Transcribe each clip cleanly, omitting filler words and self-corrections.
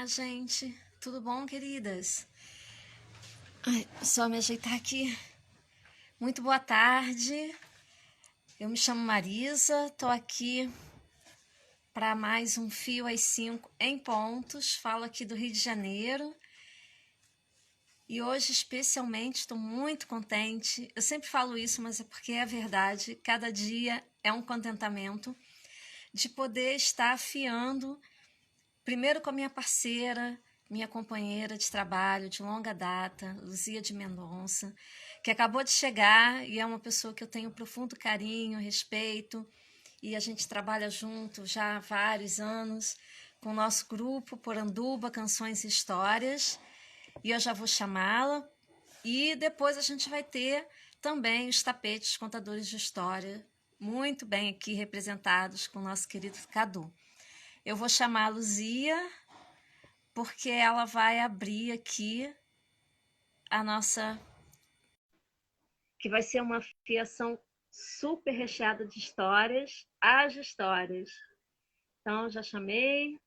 gente. Tudo bom, queridas? Ai, só me ajeitar aqui. Muito boa tarde. Eu me chamo Marisa, tô aqui para mais um Fio às 5 em pontos. Falo aqui do Rio de Janeiro. E hoje, especialmente, estou muito contente. Eu sempre falo isso, mas é porque é verdade. Cada dia é um contentamento de poder estar afiando, primeiro com a minha parceira, minha companheira de trabalho de longa data, Luzia de Mendonça, que acabou de chegar e é uma pessoa que eu tenho profundo carinho, respeito, e a gente trabalha junto já há vários anos com o nosso grupo Poranduba Canções e Histórias, e eu já vou chamá-la, e depois a gente vai ter também os tapetes contadores de história, muito bem aqui representados com o nosso querido Cadu. Eu vou chamar a Luzia, porque ela vai abrir aqui a nossa... que vai ser uma fiação super recheada de histórias, as histórias. Então, já chamei.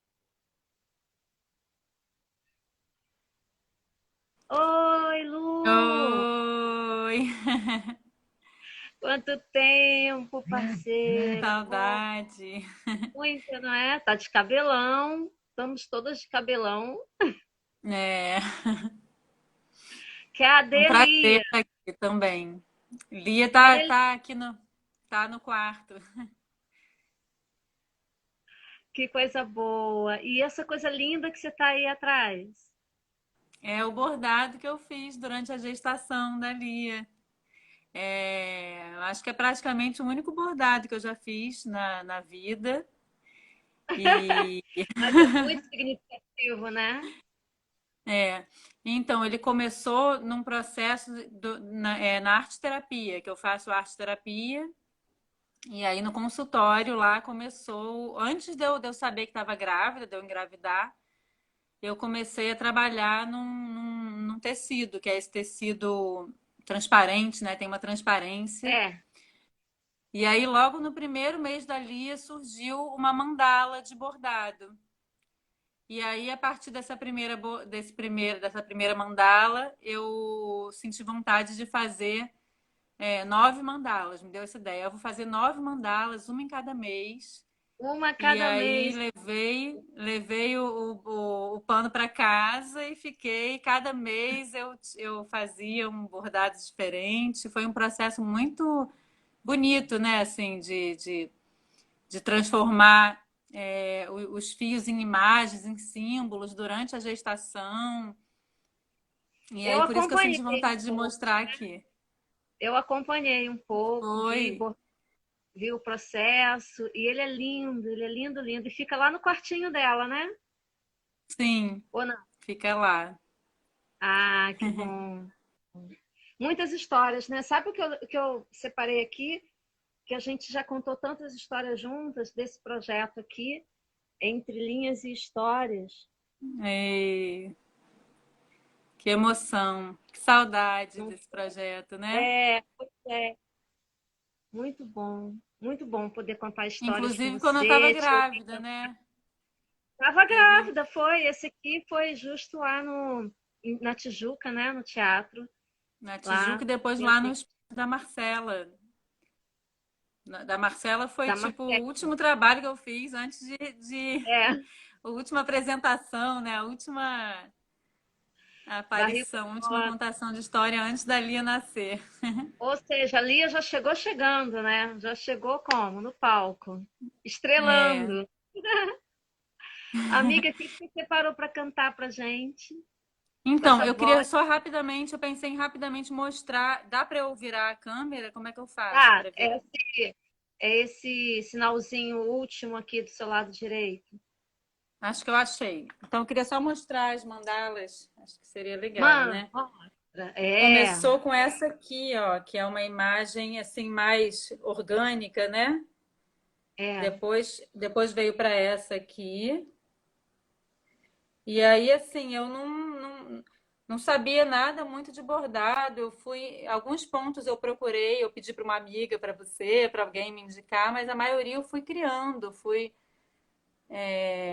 Oi, Lu! Oi! Quanto tempo, parceira! Saudade! Muito, não é? Tá de cabelão. Estamos todas de cabelão. É um Cadê prazer Lia? estar aqui também. Lia Cadê Lia? tá aqui tá no quarto. Que coisa boa! E essa coisa linda que você tá aí atrás? É o bordado que eu fiz durante a gestação da Lia. Acho que é praticamente o único bordado que eu já fiz na vida. E Mas é muito significativo, né? é, então ele começou num processo na arte terapia, que eu faço arte terapia. E aí no consultório lá começou, antes de eu saber que estava grávida, de eu engravidar, eu comecei a trabalhar num tecido, que é esse tecido transparente, né? Tem uma transparência. É. E aí logo no primeiro mês da Lia surgiu uma mandala de bordado. E aí a partir dessa primeira mandala, eu senti vontade de fazer 9 mandalas, me deu essa ideia. Eu vou fazer 9 mandalas, uma em cada mês. Uma a E cada aí mês. levei o pano para casa e fiquei. Cada mês eu fazia um bordado diferente. Foi um processo muito bonito, né? Assim, de transformar os fios em imagens, em símbolos durante a gestação. E Eu aí por isso que eu acompanhei senti um vontade de pouco. mostrar aqui. Eu acompanhei um pouco, Foi, vi o processo, e ele é lindo, lindo. E fica lá no quartinho dela, né? sim, Ou não? fica lá. Ah, que bom. Muitas histórias, né? Sabe que eu separei aqui? Que a gente já contou tantas histórias juntas desse projeto aqui, Entre Linhas e Histórias. E que emoção, que saudade desse projeto, né? Pois é, muito bom poder contar histórias com Inclusive quando eu estava você, te ouvir. grávida, né? Estava Teve grávida, foi. Esse aqui foi justo lá no, na Tijuca, né? No teatro. na Lá, Tijuca e depois lá no teatro estúdio da Marcela. Da Marcela foi da tipo o Marcela. último trabalho que eu fiz antes de É, a última apresentação, né? A última barriga aparição, a última fora. contação de história antes da Lia nascer. Ou seja, a Lia já chegou chegando, né? Já chegou como? No palco. É. Estrelando. Amiga, o que você separou para cantar pra gente? Com Então, essa eu queria voz. só rapidamente, eu pensei em rapidamente mostrar. Dá para eu virar a câmera? Como é que eu faço Ah, para ver? é esse sinalzinho último aqui do seu lado direito. Acho que eu achei. Então, eu queria só mostrar as mandalas. Acho que seria legal, Mano, né? mostra. É, Começou com essa aqui, ó, que é uma imagem assim mais orgânica, né? é. Depois veio para essa aqui. E aí, assim, eu não sabia nada muito de bordado. Eu fui, alguns pontos eu procurei, eu pedi para uma amiga, para você, para alguém me indicar, mas a maioria eu fui criando, fui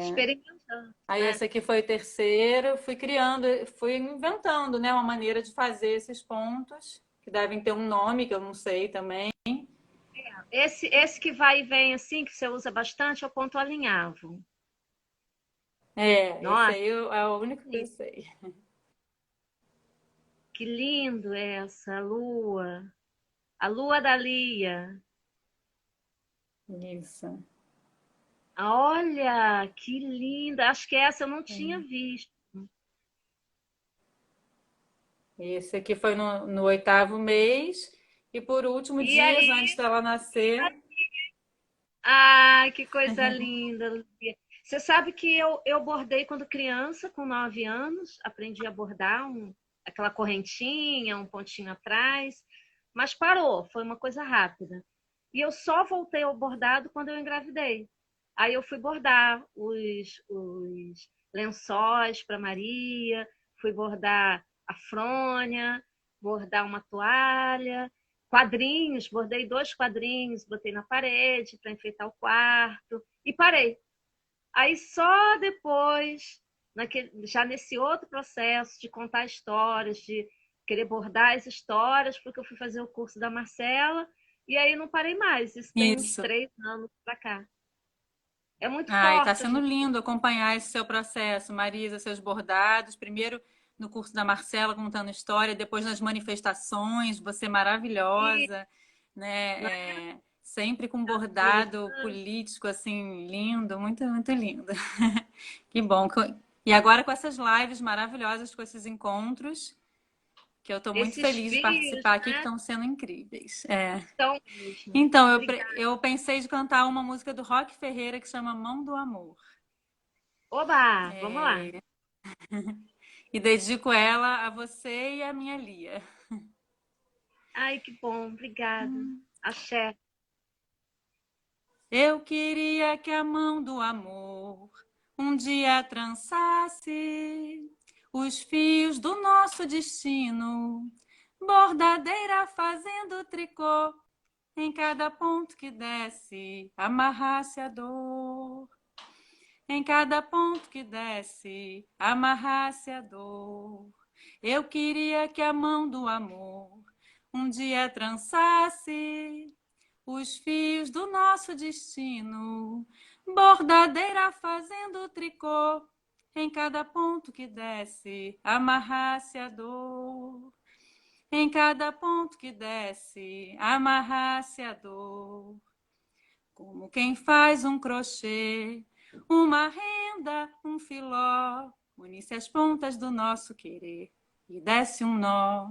Experimentando. Aí né? esse aqui foi o terceiro. Fui criando, fui inventando, né, uma maneira de fazer esses pontos, que devem ter um nome que eu não sei também. Esse que vai e vem assim, que você usa bastante, é o ponto alinhavo. É, esse Nossa, aí é o único que eu sei. que lindo essa lua. A lua da Lia. Isso. Olha, que linda. Acho que essa eu não tinha visto. Esse aqui foi no oitavo mês. E por último, E dias aí, antes dela nascer. ai, que coisa linda, Lia. Você sabe que eu bordei quando criança, com 9 anos, aprendi a bordar aquela correntinha, um pontinho atrás, mas parou, foi uma coisa rápida. E eu só voltei ao bordado quando eu engravidei. Aí eu fui bordar os lençóis para Maria, fui bordar a fronha, bordar uma toalha, quadrinhos, bordei 2 quadrinhos, botei na parede para enfeitar o quarto e parei. Aí só depois, já nesse outro processo de contar histórias, de querer bordar as histórias, porque eu fui fazer o curso da Marcela, e aí não parei mais. Isso tem uns Isso. 3 anos para cá. É muito Ai, tá forte a sendo gente. lindo acompanhar esse seu processo, Marisa, seus bordados. Primeiro no curso da Marcela contando história, depois nas manifestações, você maravilhosa, né? Sempre com bordado político assim lindo, muito, muito lindo. Que bom. E agora com essas lives maravilhosas, com esses encontros, que eu estou muito Esses feliz de fios, participar aqui, que né? estão sendo incríveis. É. Então mesmo. Então, Obrigada. eu pensei de cantar uma música do Rock Ferreira que chama Mão do Amor. Oba, vamos lá. E dedico ela a você e a minha Lia. Ai, que bom, obrigada. Axé. Eu queria que a mão do amor um dia trançasse os fios do nosso destino, bordadeira fazendo tricô, em cada ponto que desce, amarrasse a dor. Em cada ponto que desce, amarrasse a dor. Eu queria que a mão do amor um dia trançasse os fios do nosso destino, bordadeira fazendo tricô, em cada ponto que desce, amarrasse a dor. Em cada ponto que desce, amarrasse a dor. Como quem faz um crochê, uma renda, um filó, une-se as pontas do nosso querer e desce um nó.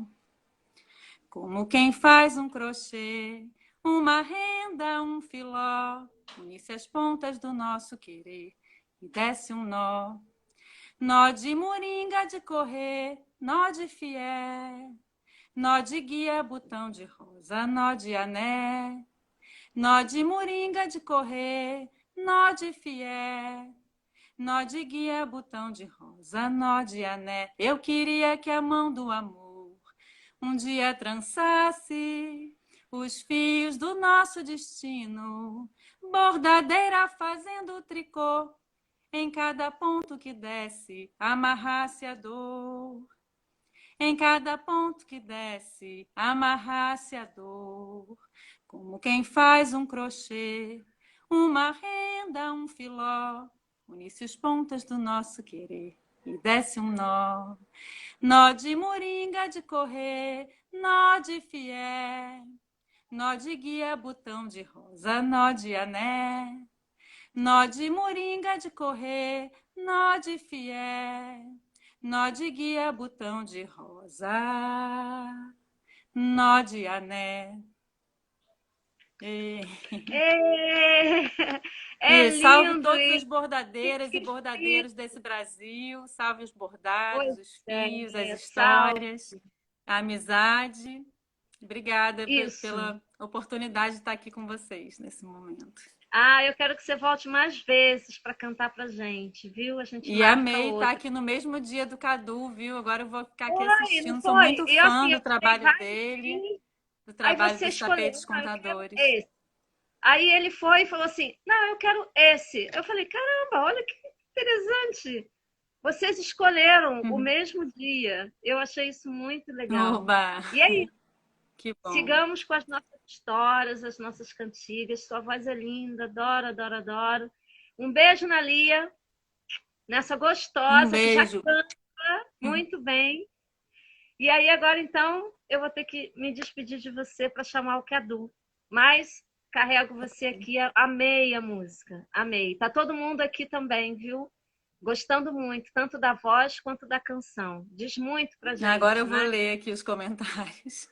Como quem faz um crochê, uma renda, um filó, une-se as pontas do nosso querer e desce um nó. Nó de moringa de correr, nó de fié, nó de guia, botão de rosa, nó de ané. Nó de moringa de correr, nó de fié, nó de guia, botão de rosa, nó de ané. Eu queria que a mão do amor um dia trançasse os fios do nosso destino, bordadeira fazendo tricô, em cada ponto que desce, amarrasse a dor. Em cada ponto que desce, amarrasse a dor. Como quem faz um crochê, uma renda, um filó, une-se as pontas do nosso querer e desce um nó. Nó de moringa de correr, nó de fié, nó de guia, botão de rosa, nó de ané. Nó de moringa de correr, nó de fié, nó de guia, botão de rosa, nó de ané. E, É e salve lindo todas as isso. bordadeiras e Que bordadeiros lindo. desse Brasil, salve os bordados, Pois os fios, as salve. histórias, a amizade. Obrigada Isso. pela oportunidade de estar aqui com vocês nesse momento. Ah, eu quero que você volte mais vezes para cantar pra gente, viu? A gente E marca amei estar outra. aqui no mesmo dia do Cadu, viu? Agora eu vou ficar aqui Foi, não assistindo. Sou foi? muito E fã assim, eu do dei trabalho vários dele, filhos, do aí trabalho você dos escolheu. tapetes Não, eu quero contadores. esse. Aí ele foi e falou assim: Não, eu quero esse. Eu falei: Caramba, olha que. interessante. Vocês escolheram o mesmo dia. Eu achei isso muito legal. Oba, E aí, que bom. sigamos com as nossas histórias, as nossas cantigas. Sua voz é linda, adoro, adoro, adoro. Um beijo na Lia, nessa Um gostosa que já beijo. canta muito bem. E aí, agora, então, eu vou ter que me despedir de você para chamar o Cadu. Mas carrego você aqui. Amei a música, amei. Tá todo mundo aqui também, viu? Gostando muito, tanto da voz quanto da canção. Diz muito pra Agora gente, eu vou né? ler aqui os comentários.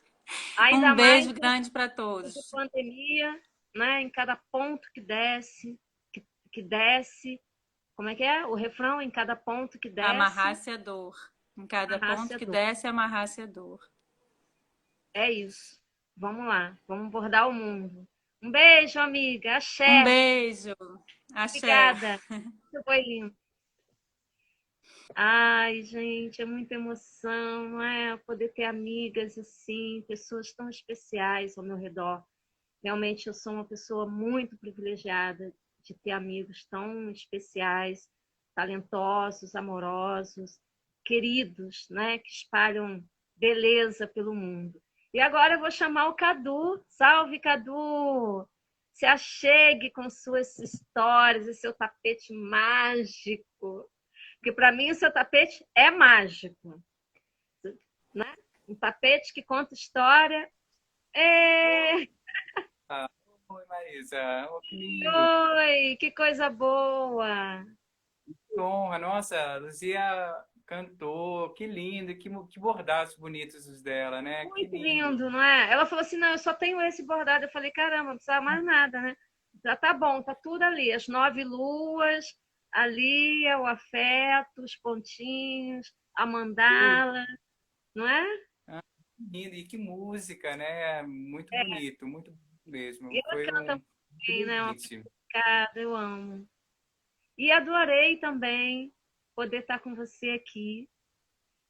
Ainda Um mais beijo grande para de todos. pandemia, né? Em cada ponto que desce, que desce. Como é que é? O refrão, em cada ponto que desce, Amarrar-se a dor. Em cada arraste ponto a que dor. desce, amarrar-se a dor. É isso. Vamos lá, vamos bordar o mundo. Um beijo, amiga. Um Axé. beijo. Axé. Obrigada. Isso foi lindo. Ai, gente, é muita emoção, não é? Poder ter amigas assim, pessoas tão especiais ao meu redor. Realmente eu sou uma pessoa muito privilegiada de ter amigos tão especiais, talentosos, amorosos, queridos, né? Que espalham beleza pelo mundo. E agora eu vou chamar o Cadu. Salve, Cadu! Se achegue com suas histórias e seu tapete mágico. Porque para mim o seu tapete é mágico, né? Um tapete que conta história. É... Ah, oi, Marisa. Oh, que lindo. Oi, que coisa boa! Que honra. Nossa, a Luzia cantou. Que lindo. Que bordados bonitos os dela, né? Que Muito lindo. lindo, não é? Ela falou assim: não, eu só tenho esse bordado. Eu falei: caramba, não precisa mais nada, né? Já tá bom, tá tudo ali. As 9 luas, ali é o afeto, os pontinhos, a mandala, não é? Ah, que lindo. E que música, né? Muito bonito E mesmo. ela Foi canta um bem, né? Uma deleite. picada, eu amo. E adorei também poder estar com você aqui,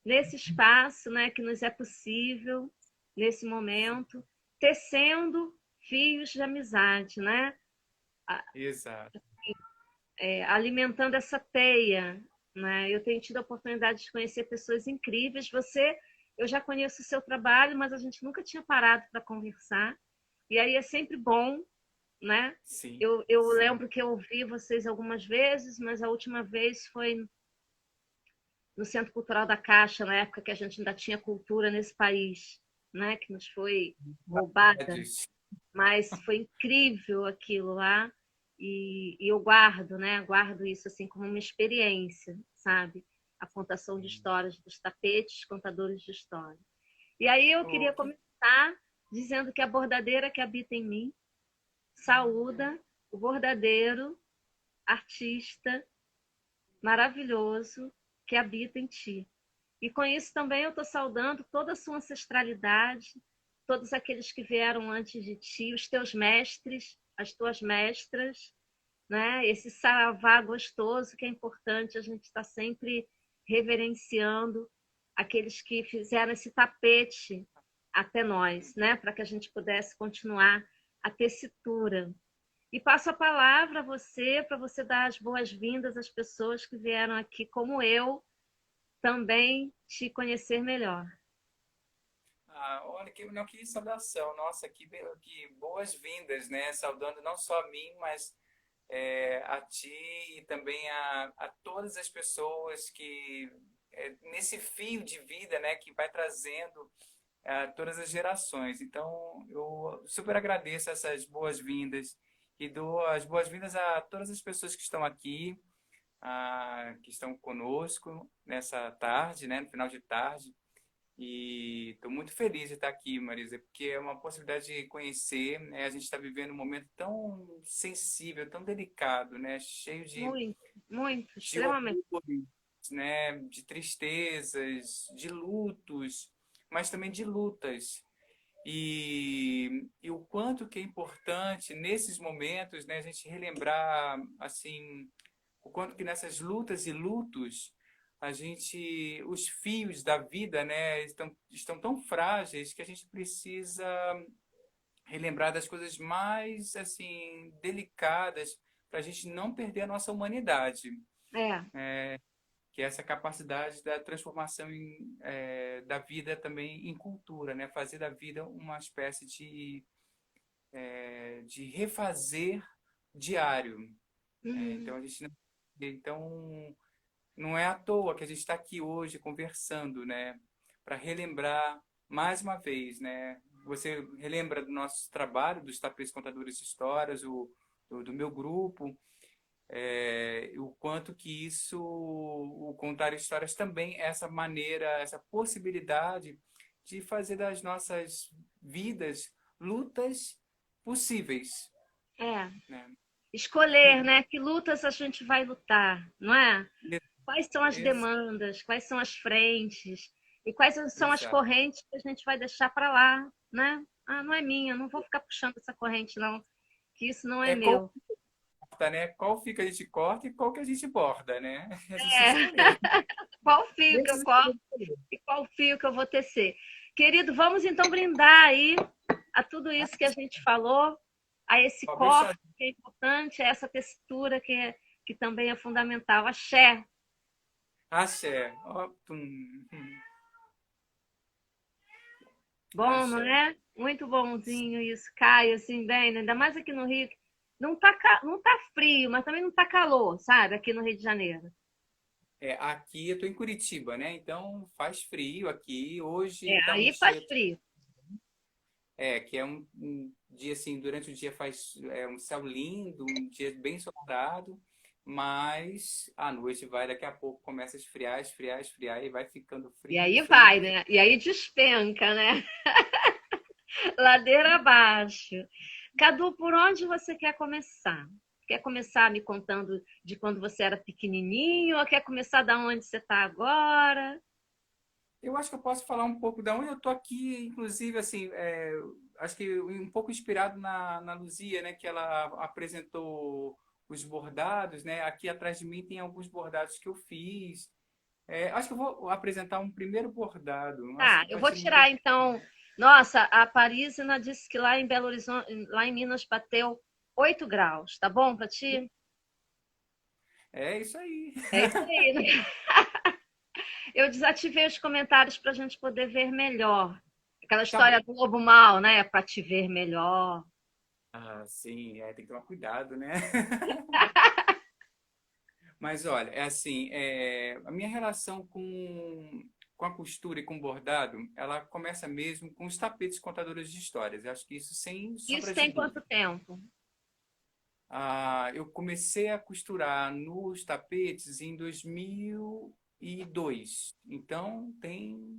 nesse espaço, né, que nos é possível, nesse momento, tecendo fios de amizade, né? Exato. Alimentando essa teia, né? Eu tenho tido a oportunidade de conhecer pessoas incríveis. Você, eu já conheço o seu trabalho, mas a gente nunca tinha parado para conversar. E aí é sempre bom, né? Sim, Eu sim. lembro que eu ouvi vocês algumas vezes, mas a última vez foi no Centro Cultural da Caixa, na época que a gente ainda tinha cultura nesse país, né? Que nos foi roubada, Saudades. mas foi incrível aquilo lá. E eu guardo, né? Guardo isso assim como uma experiência, sabe? A contação de histórias dos tapetes, contadores de história. E aí eu Oh, queria que começar dizendo que a bordadeira que habita em mim saúda o bordadeiro, artista maravilhoso que habita em ti. E com isso também eu estou saudando toda a sua ancestralidade, todos aqueles que vieram antes de ti, os teus mestres, as tuas mestras, né? Esse saravá gostoso que é importante a gente estar sempre reverenciando aqueles que fizeram esse tapete até nós, né? Para que a gente pudesse continuar a tessitura. E passo a palavra a você, para você dar as boas-vindas às pessoas que vieram aqui, como eu, também te conhecer melhor. olha, não, que saudação. Nossa, que boas-vindas, né? Saudando não só a mim, mas a ti e também a todas as pessoas que, nesse fio de vida, né, que vai trazendo todas as gerações. Então, eu super agradeço essas boas-vindas e dou as boas-vindas a todas as pessoas que estão aqui, que estão conosco nessa tarde, né, no final de tarde. E estou muito feliz de estar aqui, Marisa, porque é uma possibilidade de conhecer, né? A gente está vivendo um momento tão sensível, tão delicado, né? Cheio Muito, muito, de extremamente. horrores, né? De tristezas, de lutos, mas também de lutas. E o quanto que é importante nesses momentos, né? A gente relembrar, assim, o quanto que nessas lutas e lutos os fios da vida, né, estão tão frágeis que a gente precisa relembrar das coisas mais, assim, delicadas para a gente não perder a nossa humanidade. É, que é essa capacidade da transformação da vida também em cultura, né? Fazer da vida uma espécie de refazer diário. uhum, Então, então, não é à toa que a gente está aqui hoje conversando, né? Para relembrar mais uma vez, né? Você relembra do nosso trabalho, dos Tapetes Contadores de Histórias, do meu grupo, o quanto que isso, o contar histórias também é essa maneira, essa possibilidade de fazer das nossas vidas lutas possíveis, é. né? Escolher, né? Que lutas a gente vai lutar, não é? Quais são as Ex- demandas, quais são as frentes e quais são as Exato. correntes que a gente vai deixar para lá, né? Ah, não é minha, não vou ficar puxando essa corrente, não, que isso não é Qual meu. corta, né? Qual fio que a gente corta e qual que a gente borda, né? A gente É, escolher. qual fio que eu Nesse corto e qual fio que eu vou tecer. Querido, vamos então brindar aí a tudo isso que a gente falou, a esse ó, meu chá, corte que é importante, a essa textura que também é fundamental. Axé. axé, ó, Bom, não axé. é? Muito bonzinho isso. Cai assim bem, né? Ainda mais aqui no Rio. Não tá frio, mas também não tá calor, sabe? Aqui no Rio de Janeiro. Aqui eu tô em Curitiba, né? Então faz frio aqui. Hoje É, tá um aí faz dia frio. que é um dia assim, durante o dia faz um céu lindo, um dia bem ensolarado, mas à noite vai, daqui a pouco começa a esfriar, esfriar, esfriar e vai ficando E frio, aí frio, vai, né? E aí despenca, né? Ladeira abaixo. Cadu, por onde você quer começar? Quer começar me contando de quando você era pequenininho ou quer começar da onde você está agora? Eu acho que eu posso falar um pouco da onde eu tô aqui, inclusive, assim, acho que um pouco inspirado na Luzia, né, que ela apresentou os bordados, né? Aqui atrás de mim tem alguns bordados que eu fiz. Acho que eu vou apresentar um primeiro bordado. Acho Tá, que eu vai vou ser muito. tirar então. Nossa, a Parísina disse que lá em Belo Horizonte, lá em Minas, bateu 8 graus. Tá bom para ti? É isso aí. É isso aí, né? Eu desativei os comentários para a gente poder ver melhor. Aquela Tá bom. história do lobo mal, né? Para te ver melhor. Ah, sim, tem que tomar cuidado, né? Mas olha, é assim, a minha relação com a costura e com o bordado, ela começa mesmo com os tapetes contadores de histórias. Eu acho que isso sem Isso sombra de tem quanto dúvida. tempo? Eu comecei a costurar nos tapetes em 2002. Então tem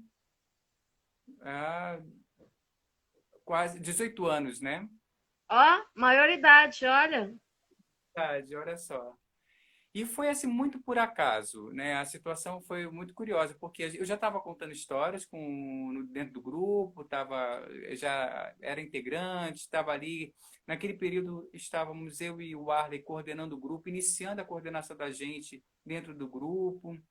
ah, quase 18 anos, né? Ó, maioridade, olha. Olha só. E foi assim muito por acaso, né? A situação foi muito curiosa, porque eu já estava contando histórias dentro do grupo, já era integrante, estava ali. Naquele período estávamos eu e o Arley coordenando o grupo, iniciando a coordenação da gente dentro do grupo.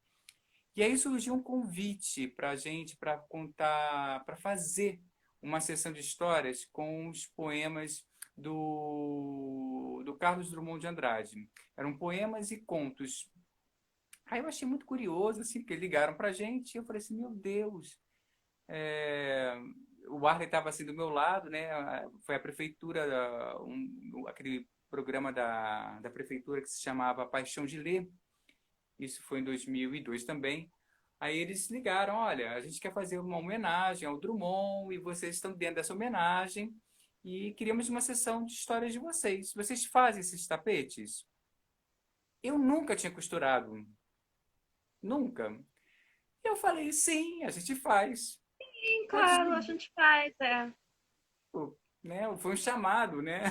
E aí surgiu um convite para a gente para contar, para fazer uma sessão de histórias com os poemas do Carlos Drummond de Andrade. Eram poemas e contos. Aí eu achei muito curioso, assim, porque ligaram para a gente e eu falei assim, meu Deus, é... o Arley estava assim do meu lado, né? Foi a prefeitura, aquele programa da prefeitura que se chamava Paixão de Ler. Isso foi em 2002 também. Aí eles ligaram, olha, a gente quer fazer uma homenagem ao Drummond e vocês estão dentro dessa homenagem e queríamos uma sessão de histórias de vocês. Vocês fazem esses tapetes? Eu nunca tinha costurado, nunca. E eu falei, sim, a gente faz. Sim, Ela claro, a desligou, gente faz, é. né? Foi um chamado, né?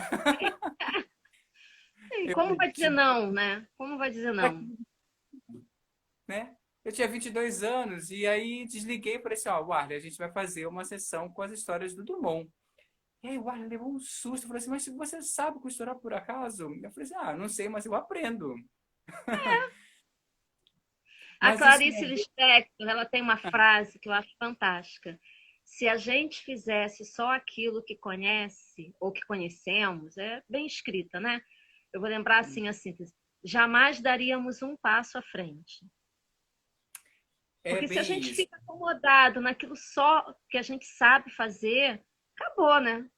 E Eu como vai dizer tinha, não, né? Como vai dizer não? né? Eu tinha 22 anos e aí desliguei e falei assim, ó, Warley, a gente vai fazer uma sessão com as histórias do Drummond. E aí o Arlen levou um susto, falou assim, mas você sabe costurar por acaso? Eu falei assim, não sei, mas eu aprendo. A Mas isso Clarice Lispector, ela tem uma frase que eu acho fantástica. Se a gente fizesse só aquilo que conhece ou que conhecemos, é bem escrita, né? Eu vou lembrar assim a síntese. jamais daríamos um passo à frente. É Porque se a bem gente isso. fica acomodado naquilo só que a gente sabe fazer, acabou, né?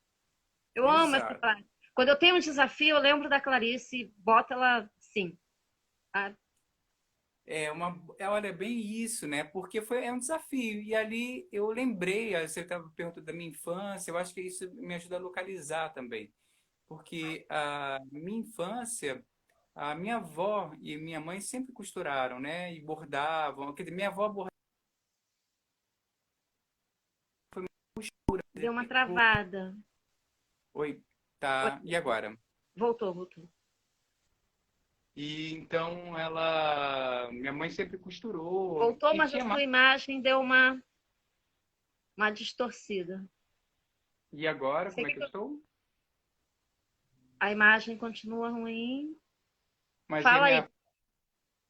Eu amo essa Exato. frase. Quando eu tenho um desafio, eu lembro da Clarice, bota ela sim. Sabe? Olha, é bem isso, né? Porque é um desafio. E ali eu lembrei, você estava perguntando da minha infância, eu acho que isso me ajuda a localizar também. Porque a minha infância, a minha avó e minha mãe sempre costuraram, né? E bordavam. Quer dizer, minha avó bordava. Deu uma travada. Oi, Oi, tá. E agora? voltou, voltou. E então minha mãe sempre costurou Voltou, e mas a tinha sua mais. imagem deu uma distorcida. E agora, Você como é quer que eu que estou? a imagem continua ruim? Mas e a Fala aí, minha.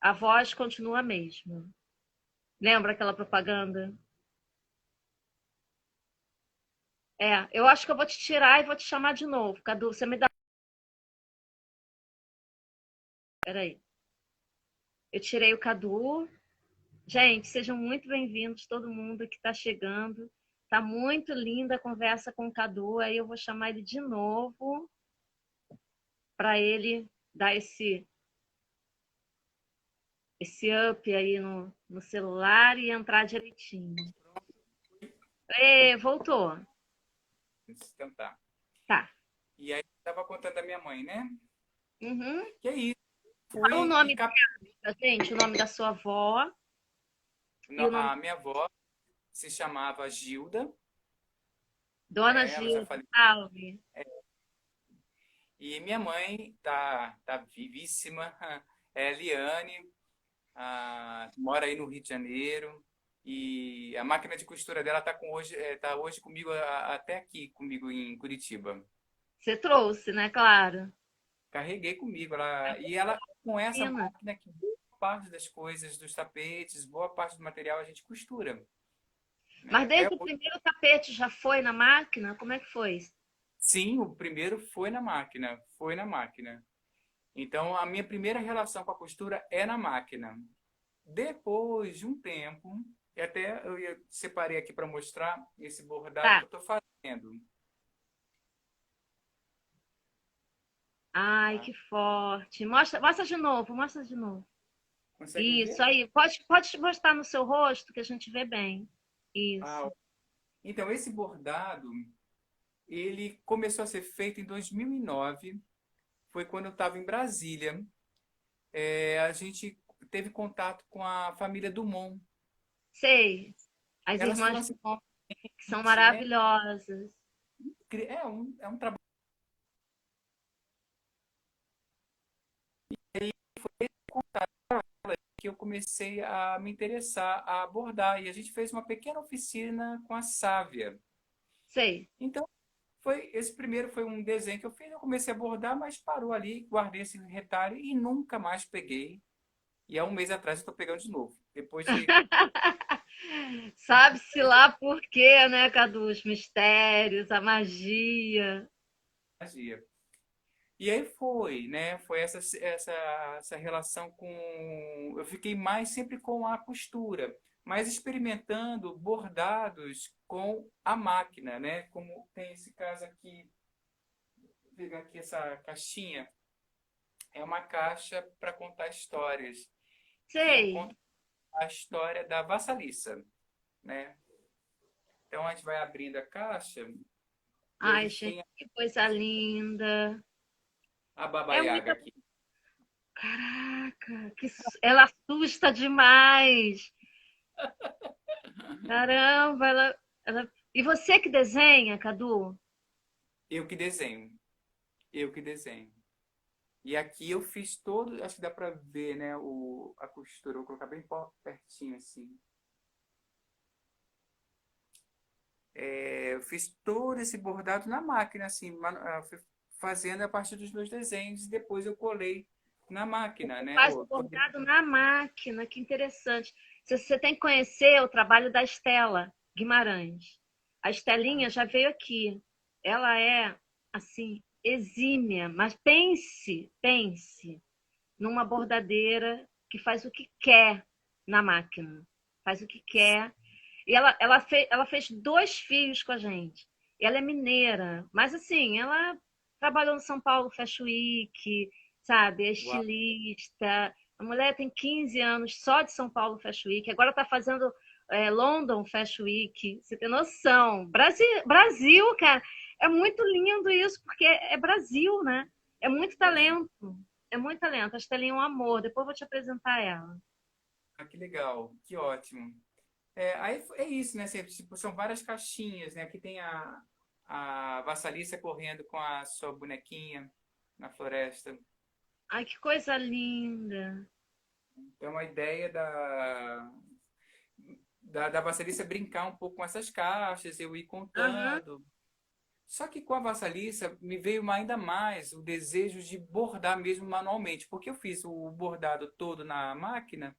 a voz continua a mesma. Lembra aquela propaganda? É, eu acho que eu vou te tirar e vou te chamar de novo. Cadu, você me dá. Peraí. Eu tirei o Cadu. Gente, sejam muito bem-vindos, todo mundo que está chegando. Tá muito linda a conversa com o Cadu. Aí eu vou chamar ele de novo para ele dar esse up aí no celular e entrar direitinho. Voltou. Então tá. Tá. E aí eu estava contando da minha mãe, né? Uhum. Que é isso. Fala o Fui e nome dela, gente, o nome da sua avó e o nome a minha avó se chamava Gilda, Dona né? Ela já Gilda. faleceu. Salve. E minha mãe tá vivíssima, é Liane, mora aí no Rio de Janeiro. E a máquina de costura dela tá hoje comigo, até aqui comigo em Curitiba. Você trouxe, né? Claro. Carreguei comigo. Ela, com essa Imagina. máquina, que boa parte das coisas, dos tapetes, boa parte do material a gente costura. Né? Mas desde o primeiro tapete já foi na máquina? Como é que foi? Sim, o primeiro foi na máquina, foi na máquina. Então, a minha primeira relação com a costura é na máquina. Depois de um tempo, e até separei aqui para mostrar esse bordado Tá. que eu estou fazendo. Ai, Tá? que forte. Mostra, mostra de novo, mostra de novo. Conseguem Isso ver? aí. Pode mostrar no seu rosto que a gente vê bem. Ah, Isso. então, esse bordado, ele começou a ser feito em 2009. Foi quando eu estava em Brasília. A gente teve contato com a família Dumont. Sei. As Elas foram irmãs assim, que são né? maravilhosas. É um trabalho que eu comecei a me interessar a abordar. E a gente fez uma pequena oficina com a Sávia. Sei. Então, esse primeiro foi um desenho que eu fiz, eu comecei a abordar, mas parou ali, guardei esse retalho e nunca mais peguei. E há um mês atrás eu estou pegando de novo. Depois de Sabe-se lá por quê, né, Cadu? Os mistérios, a magia. magia. E aí foi, né? Foi essa relação com. Eu fiquei mais sempre com a costura, mas experimentando bordados com a máquina, né? Como tem esse caso aqui, vou pegar aqui essa caixinha, é uma caixa para contar histórias, que eu Sei. conto a história da Vassalissa, né? Então a gente vai abrindo a caixa e a Ai, gente gente, tem que coisa linda. a Baba É Yaga muita. aqui. Caraca, ela assusta demais. Caramba, E você que desenha, Cadu? Eu que desenho, eu que desenho. E aqui eu fiz todo, acho que dá pra ver, né, a costura, vou colocar bem pertinho assim. Eu fiz todo esse bordado na máquina, assim, fui fazendo a partir dos meus desenhos e depois eu colei na máquina, né? Faz o bordado na máquina, que interessante. Você tem que conhecer o trabalho da Estela Guimarães. A Estelinha já veio aqui. Ela é, assim, exímia, mas pense. numa bordadeira que faz o que quer na máquina. Faz o que quer. E ela fez 2 fios com a gente. Ela é mineira, mas assim, ela trabalhou no São Paulo Fashion Week, sabe? É Uau. estilista. A mulher tem 15 anos só de São Paulo Fashion Week. Agora está fazendo London Fashion Week. Você tem noção? Brasil, cara. É muito lindo isso, porque é Brasil, né? É muito talento. É muito talento. A Estelinha é um amor. Depois eu vou te apresentar ela. Ah, que legal, que ótimo. Aí é isso, né? Assim, tipo, são várias caixinhas, né? Aqui tem a Vassalissa correndo com a sua bonequinha na floresta. Ai, que coisa linda. Então, a ideia da Vassalissa é brincar um pouco com essas caixas, eu ir Aham. contando. Só que com a Vassalissa me veio ainda mais o desejo de bordar mesmo manualmente, porque eu fiz o bordado todo na máquina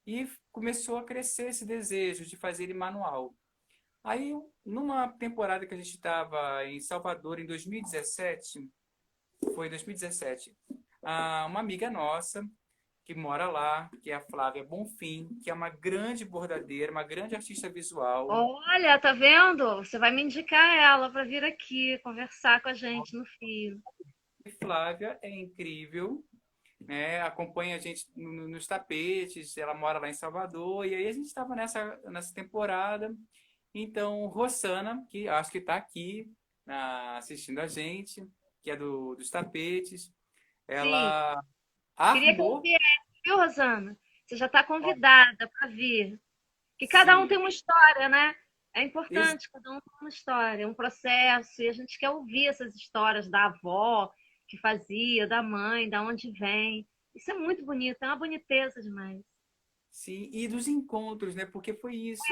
e começou a crescer esse desejo de fazer ele manual. Aí, numa temporada que a gente estava em Salvador, em 2017, foi 2017, uma amiga nossa que mora lá, que é a Flávia Bonfim, que é uma grande bordadeira, uma grande artista visual. Olha, tá vendo? Você vai me indicar ela para vir aqui conversar com a gente no fio. E Flávia é incrível, né? Acompanha a gente nos tapetes, ela mora lá em Salvador, e aí a gente estava nessa temporada. Então, Rossana, que acho que está aqui assistindo a gente, que é dos tapetes, Sim, ela queria que eu armou, viesse, viu, Rosana? Você já está ó, convidada para vir. Que cada um tem sim, uma história, né? É ex- importante, cada um tem uma história, um processo, e a gente quer ouvir essas histórias da avó que fazia, da mãe, da onde vem. Isso é muito bonito, é uma boniteza demais. sim, e dos encontros, né? Porque foi isso,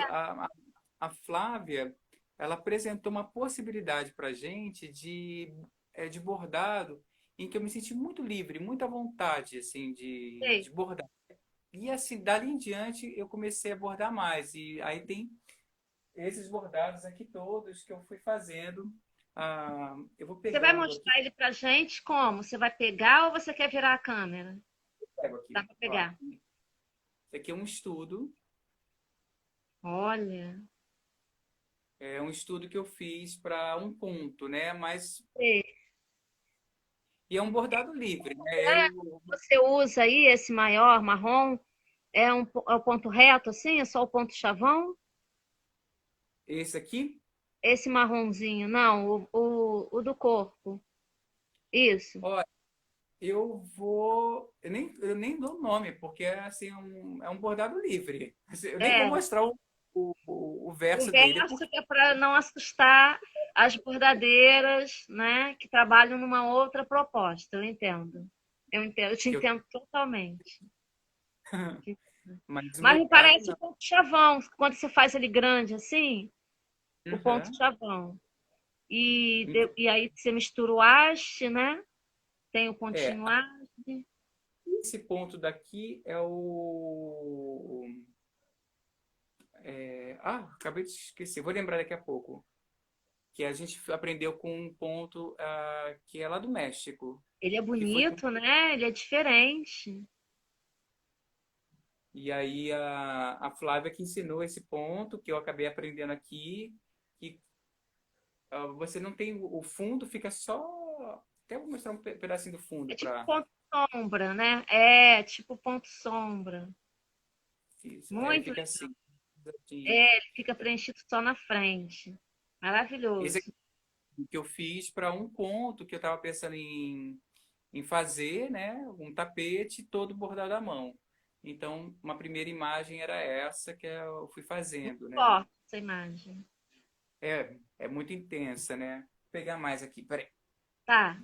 a Flávia, ela apresentou uma possibilidade para a gente de bordado em que eu me senti muito livre, muita vontade, assim, Sei. de bordar. E assim, dali em diante, eu comecei a bordar mais. E aí tem esses bordados aqui todos que eu fui fazendo. Eu vou Você vai pegando aqui, mostrar ele pra gente como? Você vai pegar ou você quer virar a câmera? pego Dá aqui. para Ó. pegar. Esse aqui é um estudo. Olha. É um estudo que eu fiz para um ponto, né? Mas Sei. e é um bordado livre, né? É, você usa aí esse maior marrom? É o ponto reto assim? É só o ponto chavão? Esse aqui, Esse marronzinho? Não, o do corpo. Isso. ó, eu nem dou nome, porque assim, é um bordado livre. Assim, eu nem vou É. mostrar o O verso dele, verso porque que é para não assustar as bordadeiras, né, que trabalham numa outra proposta. Eu entendo. Eu entendo, eu te que eu, entendo totalmente. mas o Mas meu me caso parece o não. ponto chavão, quando você faz ele grande assim, o ponto Uhum. chavão. E, Então, e aí você mistura o haste, né? Tem o é, pontinho haste. esse ponto daqui é o. Acabei de esquecer, vou lembrar daqui a pouco. Que a gente aprendeu com um ponto que é lá do México. Ele é Que foi, bonito, né? Ele é diferente. e aí a Flávia que ensinou esse ponto, que eu acabei aprendendo aqui, que você não tem o fundo, fica só. Até vou mostrar um pedacinho do fundo É tipo para ponto sombra, né? É, tipo ponto sombra. isso. Aí Muito fica legal. assim. Assim. Ele fica preenchido só na frente. Esse Maravilhoso. aqui que eu fiz para um ponto que eu estava pensando em fazer, né? Um tapete todo bordado à mão. Então, uma primeira imagem era essa que eu fui Muito fazendo, né? forte essa imagem. É muito intensa, né? Vou pegar mais aqui, peraí. Tá.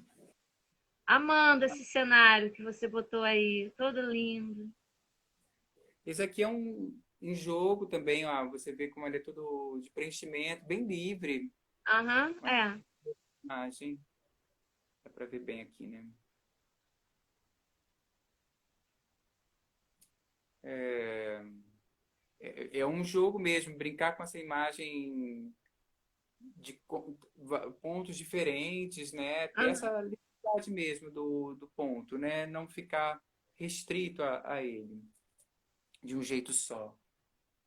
Amando esse cenário que você botou aí, todo lindo. Esse aqui é um jogo também, ó. Você vê como ele é todo de preenchimento, bem livre. Aham, Uma é. imagem, dá para ver bem aqui, né? É, é um jogo mesmo, brincar com essa imagem de pontos diferentes, né? Ter Aham. essa liberdade mesmo do ponto, né? Não ficar. restrito a ele, de um jeito só.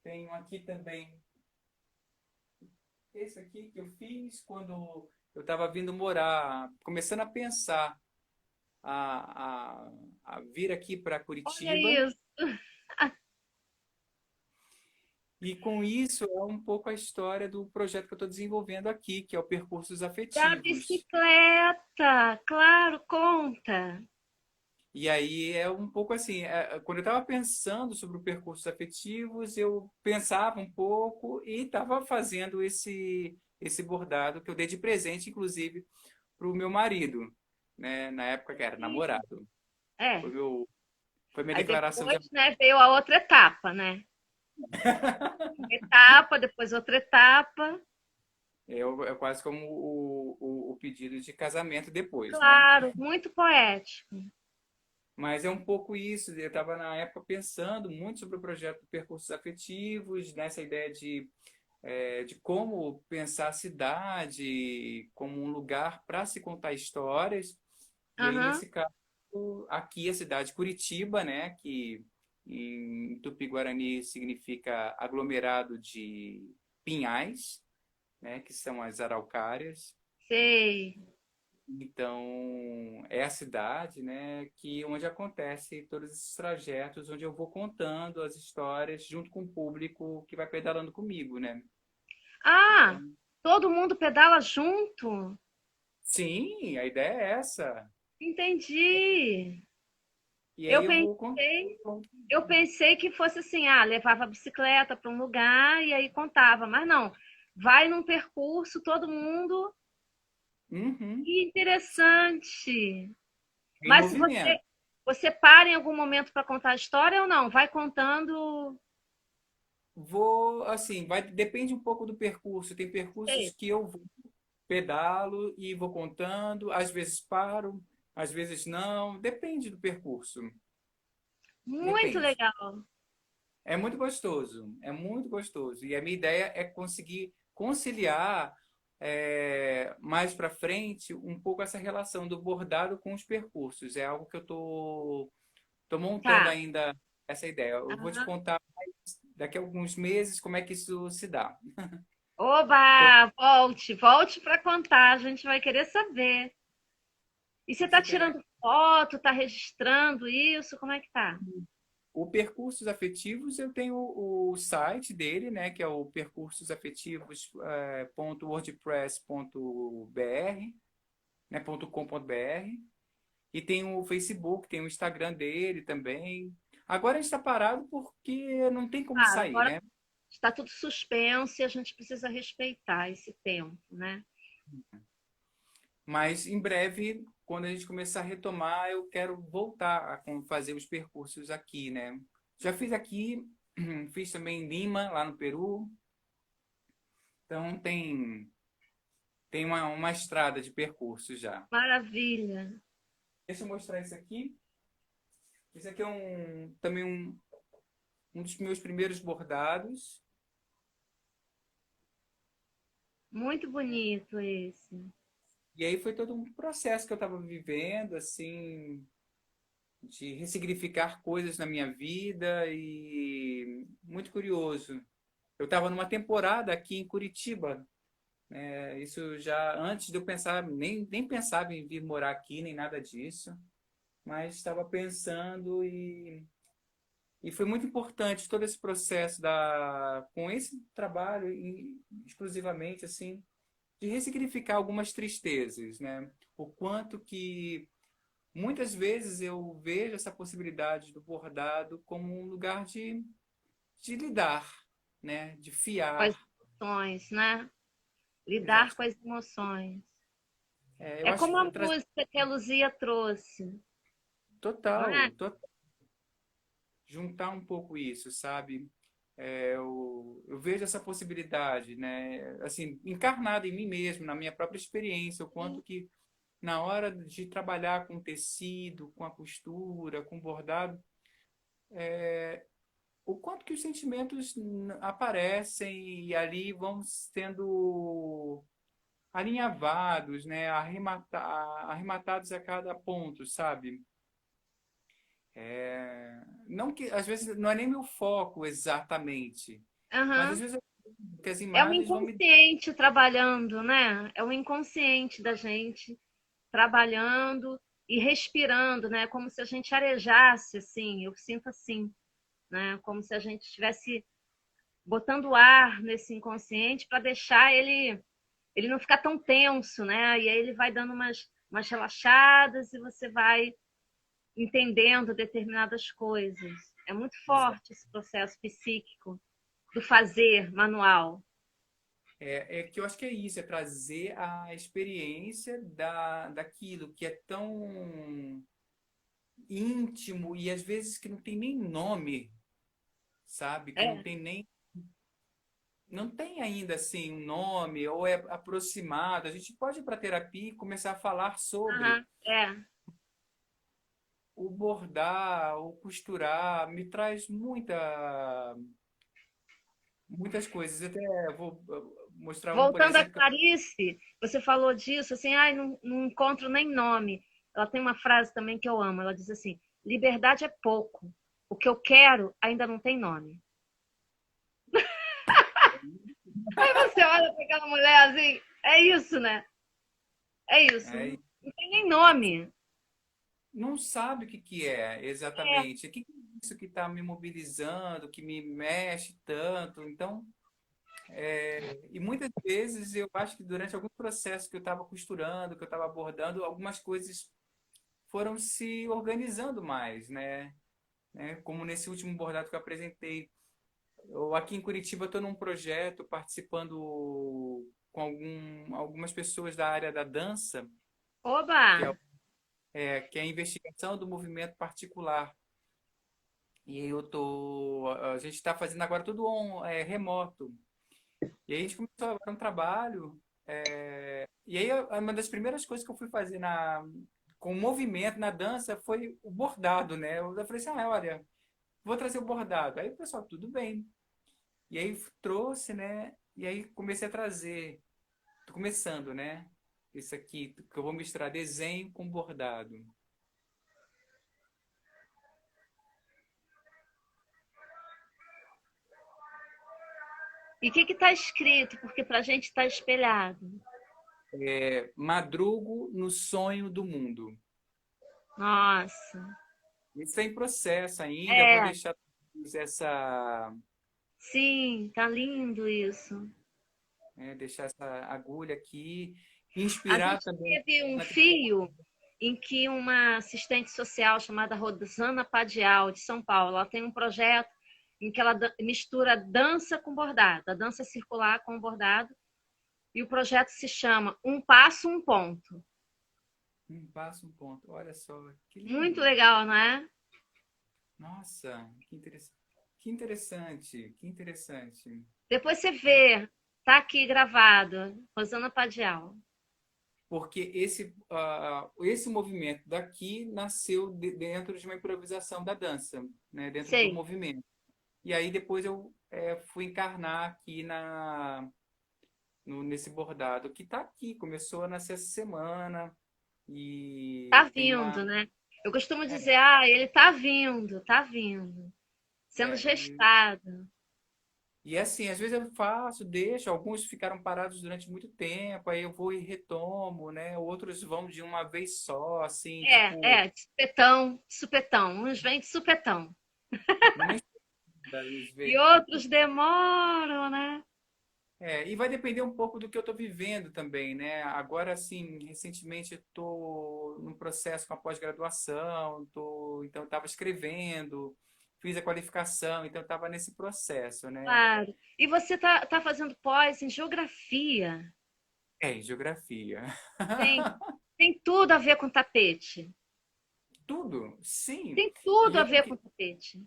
Tenho aqui também esse aqui que eu fiz quando eu estava vindo morar, começando a pensar a vir aqui para Olha Curitiba. isso. E com isso é um pouco a história do projeto que eu estou desenvolvendo aqui, que é o Percursos Da Afetivos. bicicleta, claro, conta. E aí é um pouco assim, quando eu estava pensando sobre o Percursos Afetivos, eu pensava um pouco e estava fazendo esse bordado que eu dei de presente, inclusive, para o meu marido, né? Na época que era namorado. É. Foi foi minha Aí declaração de depois, amor. né, veio a outra etapa, né? Uma etapa, depois outra etapa. É quase como o pedido de casamento depois, né? Claro, muito poético. Mas é um pouco isso. Eu estava na época pensando muito sobre o projeto Percursos Afetivos, nessa ideia de como pensar a cidade como um lugar para se contar histórias. E aí, Aham. nesse caso, aqui a cidade de Curitiba, né, que em Tupi-Guarani significa aglomerado de pinhais, né, que são as araucárias. Sei. Então, é a cidade, né, que onde acontece todos esses trajetos, onde eu vou contando as histórias junto com o público que vai pedalando comigo, né? Ah, Então, todo mundo pedala junto? sim, a ideia é essa. Entendi. E Eu aí eu vou pensei, eu pensei que fosse assim, ah, levava a bicicleta para um lugar e aí contava, mas não. Vai num percurso, todo mundo. Uhum, Que interessante. em Mas se você, movimento. você para em algum momento para contar a história ou não? Vai contando. Vou, assim, depende um pouco do percurso. Tem percursos Sei. que eu vou, pedalo e vou contando, às vezes paro, às vezes não, depende do percurso. Muito Depende. legal. É muito gostoso, é muito gostoso. E a minha ideia é conseguir conciliar mais para frente um pouco essa relação do bordado com os percursos. É algo que eu tô montando Tá. ainda essa ideia. Eu vou te Aham. contar daqui a alguns meses como é que isso se dá. Então, Oba, volte para contar, a gente vai querer saber. E você está super legal. tirando foto, está registrando isso? Como é que tá? O Percursos Afetivos, eu tenho o site dele, né, que é o percursosafetivos.wordpress.br, né, .com.br. E tem o Facebook, tem o Instagram dele também. Agora a gente está parado porque não tem como Claro, sair, agora né? está tudo suspenso e a gente precisa respeitar esse tempo, né? Mas em breve, quando a gente começar a retomar, eu quero voltar a fazer os percursos aqui, né? Já fiz aqui, fiz também em Lima, lá no Peru. Então tem uma estrada de percursos já. Maravilha. Deixa eu mostrar isso aqui. Esse aqui é também um dos meus primeiros bordados. Muito bonito esse. E aí foi todo um processo que eu estava vivendo, assim, de ressignificar coisas na minha vida e muito curioso. Eu estava numa temporada aqui em Curitiba, né? Isso já antes de eu pensar, nem pensava em vir morar aqui, nem nada disso, mas estava pensando e foi muito importante todo esse processo com esse trabalho exclusivamente assim de ressignificar algumas tristezas, né? O quanto que muitas vezes eu vejo essa possibilidade do bordado como um lugar de lidar, né? De Com as fiar. emoções, né? Lidar Exato. com as emoções. Eu É acho como que a música que a Luzia trouxe, não é? juntar um pouco isso, sabe? Eu vejo essa possibilidade, né? Assim, encarnada em mim mesmo, na minha própria experiência, o quanto que na hora de trabalhar com tecido, com a costura, com bordado, o quanto que os sentimentos aparecem e ali vão sendo alinhavados, né? Arrematados a cada ponto, sabe? Não que, às vezes, não é nem meu foco exatamente, mas às Aham. vezes que as É o imagens vão me... inconsciente trabalhando, né? É o inconsciente da gente trabalhando e respirando, né? Como se a gente arejasse, assim. Eu sinto assim, né? Como se a gente estivesse botando ar nesse inconsciente para deixar ele não ficar tão tenso, né? E aí ele vai dando umas relaxadas e você vai entendendo determinadas coisas. É muito forte esse processo psíquico do fazer manual. É que eu acho que é isso, é trazer a experiência daquilo que é tão íntimo e às vezes que não tem nem nome, sabe? Que não É, tem nem, não tem ainda assim um nome ou é aproximado. A gente pode ir para terapia e começar a falar sobre é. o bordar, o costurar, me traz muitas coisas. Até vou mostrar um, por Voltando a exemplo, Clarice, você falou disso, assim, ai, não encontro nem nome. Ela tem uma frase também que eu amo. Ela diz assim: liberdade é pouco. O que eu quero ainda não tem nome. Aí você olha para aquela mulher assim, é isso, né? É isso. é, Não tem nem nome. não sabe o que que é É, exatamente. O que que é isso que está me mobilizando, que me mexe tanto? Então, e muitas vezes eu acho que durante algum processo que eu estava costurando, que eu estava abordando, algumas coisas foram se organizando mais, né? Como nesse último bordado que eu apresentei. Eu, aqui em Curitiba, estou num projeto participando com algumas pessoas da área da dança, oba! que que é a investigação do movimento particular. E aí a gente está fazendo agora tudo remoto. E aí a gente começou agora um trabalho. E aí uma das primeiras coisas que eu fui fazer com o movimento na dança foi o bordado, né? Eu falei assim, olha, vou trazer o bordado. Aí o pessoal, tudo bem. E aí trouxe, né? E aí comecei a trazer. Tô começando, né? Isso aqui, que eu vou misturar desenho com bordado. E o que está escrito? Porque para a gente está espelhado. Madrugo no sonho do mundo. Nossa. Isso está em processo ainda. Eu vou É, deixar essa, sim, tá lindo isso. deixar essa agulha aqui, A inspirar gente também teve um na fio em que uma assistente social chamada Rosana Padial, de São Paulo, ela tem um projeto em que ela mistura dança com bordado, a dança circular com bordado, e o projeto se chama Um Passo, Um Ponto. um passo, um ponto. Olha só, que Muito lindo. legal, não é? Nossa, que interessante. Que interessante, que interessante. Depois você vê, tá aqui gravado, Rosana Padial. Porque esse movimento daqui nasceu dentro de uma improvisação da dança, né? Dentro do Sei. movimento. E aí depois eu fui encarnar aqui nesse bordado, que está aqui, começou a nascer essa semana Tá e tem vindo, né? Eu costumo dizer, ele tá vindo, sendo é, gestado. e assim, às vezes eu faço, deixo, alguns ficaram parados durante muito tempo, aí eu vou e retomo, né? Outros vão de uma vez só, assim, tipo, De supetão, de supetão. Uns vêm de supetão. nem às E vezes. outros demoram, né? E vai depender um pouco do que eu estou vivendo também, né? Agora, assim, recentemente eu estou num processo com a pós-graduação, então estava escrevendo, fiz a qualificação, então estava nesse processo, né? Claro. E você tá fazendo pós em geografia. Em geografia. Tem, tem tudo a ver com tapete. Tudo, sim. Tem tudo E a olha ver que com tapete.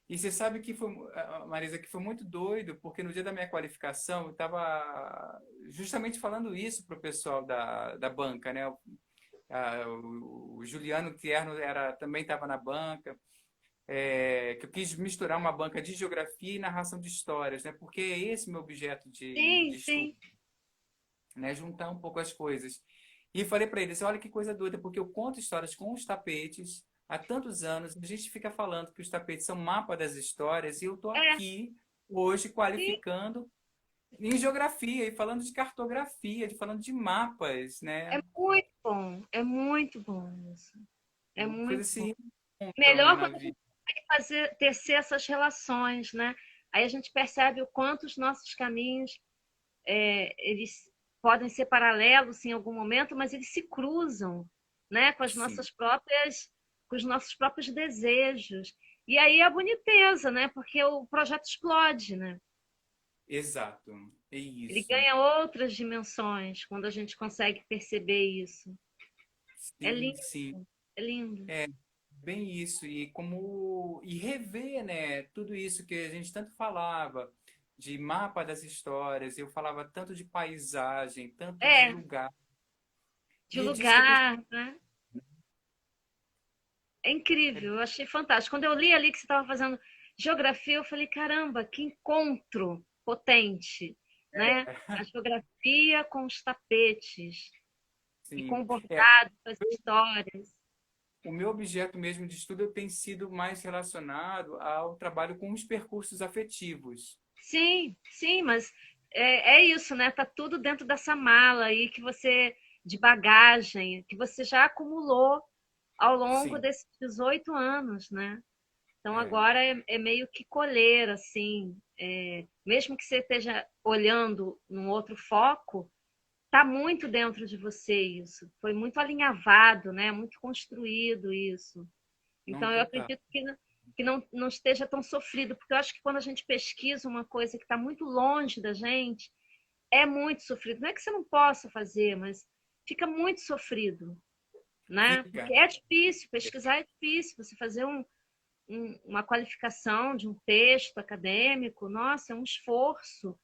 E você sabe que foi, Marisa, que foi muito doido, porque no dia da minha qualificação eu estava justamente falando isso para o pessoal da banca, né? O Juliano Tierno também estava na banca, que eu quis misturar uma banca de geografia e narração de histórias, né? Porque é esse meu objeto Sim, de estudo, sim. né? Juntar um pouco as coisas. E falei para eles, olha que coisa doida, porque eu conto histórias com os tapetes, há tantos anos, a gente fica falando que os tapetes são mapa das histórias, e eu estou É, aqui hoje sim, qualificando em geografia e falando de cartografia, falando de mapas, né? é muito bom isso. É Coisas muito bom. se encontram, né, Melhor na quando a gente vida. consegue fazer, tecer essas relações, né? Aí a gente percebe o quanto os nossos caminhos, eles podem ser paralelos em algum momento, mas eles se cruzam, né? Sim, Com os nossos próprios desejos. E aí a boniteza, né? Porque o projeto explode, né? exato. É Ele isso. ganha outras dimensões quando a gente consegue perceber isso. É Sim, lindo, sim. é lindo. É bem isso. E rever, né, tudo isso que a gente tanto falava de mapa das histórias, eu falava tanto de paisagem, tanto de É, lugar. de E é disso que eu tô. lugar, né? É incrível, eu achei fantástico. Quando eu li ali que você estava fazendo geografia, eu falei, caramba, que encontro potente, né? A geografia com os tapetes e com Sim. o bordado das histórias. O meu objeto mesmo de estudo tem sido mais relacionado ao trabalho com os percursos afetivos. Sim, sim, mas é isso, né? Tá tudo dentro dessa mala aí de bagagem, que você já acumulou ao longo Sim, desses 18 anos, né? Então é, agora é meio que colher, assim, mesmo que você esteja olhando num outro foco, está muito dentro de você isso. Foi muito alinhavado, né? Muito construído isso. não Então eu total. acredito que não esteja tão sofrido, porque eu acho que quando a gente pesquisa uma coisa que está muito longe da gente, é muito sofrido. Não é que você não possa fazer, mas fica muito sofrido, né? Fica. Porque é difícil, pesquisar é difícil. Você fazer uma qualificação de um texto acadêmico, nossa, é um esforço,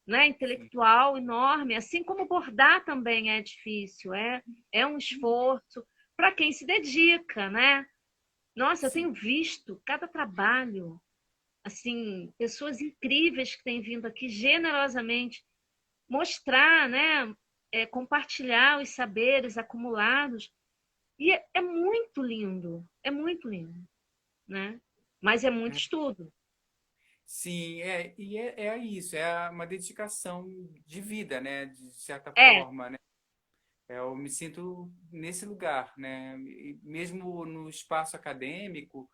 né, Sim, intelectual enorme, assim como bordar também é difícil, é um esforço para quem se dedica, né? Nossa, eu sim, tenho visto cada trabalho, assim, pessoas incríveis que têm vindo aqui generosamente mostrar, né, compartilhar os saberes acumulados, e é muito lindo, né? Mas é muito estudo. sim, é isso, uma dedicação de vida, né, de certa É, forma, né? Eu me sinto nesse lugar, né? E mesmo no espaço acadêmico,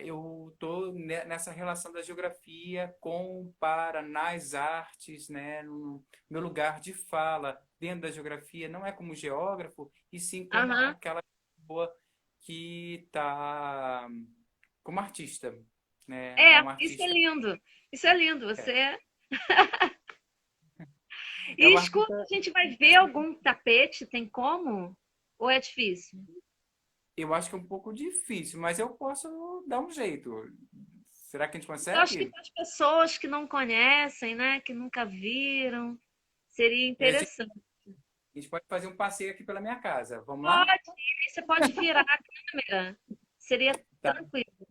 eu estou nessa relação da geografia com, para, nas artes, né? No meu lugar de fala dentro da geografia não é como geógrafo, e sim como aham. aquela pessoa que está como artista, né? É É, um isso é artista, lindo. Isso é lindo. é, é E um escuta, artista. a gente vai ver algum tapete? Tem como? Ou é difícil? Eu acho que é um pouco difícil, mas eu posso dar um jeito. Será que a gente Eu acho que consegue? para as pessoas que não conhecem, né, que nunca viram, seria É, interessante. a gente pode fazer um passeio aqui pela minha casa. Vamos lá? Pode, aí você pode virar a câmera. Seria Tá. tranquilo.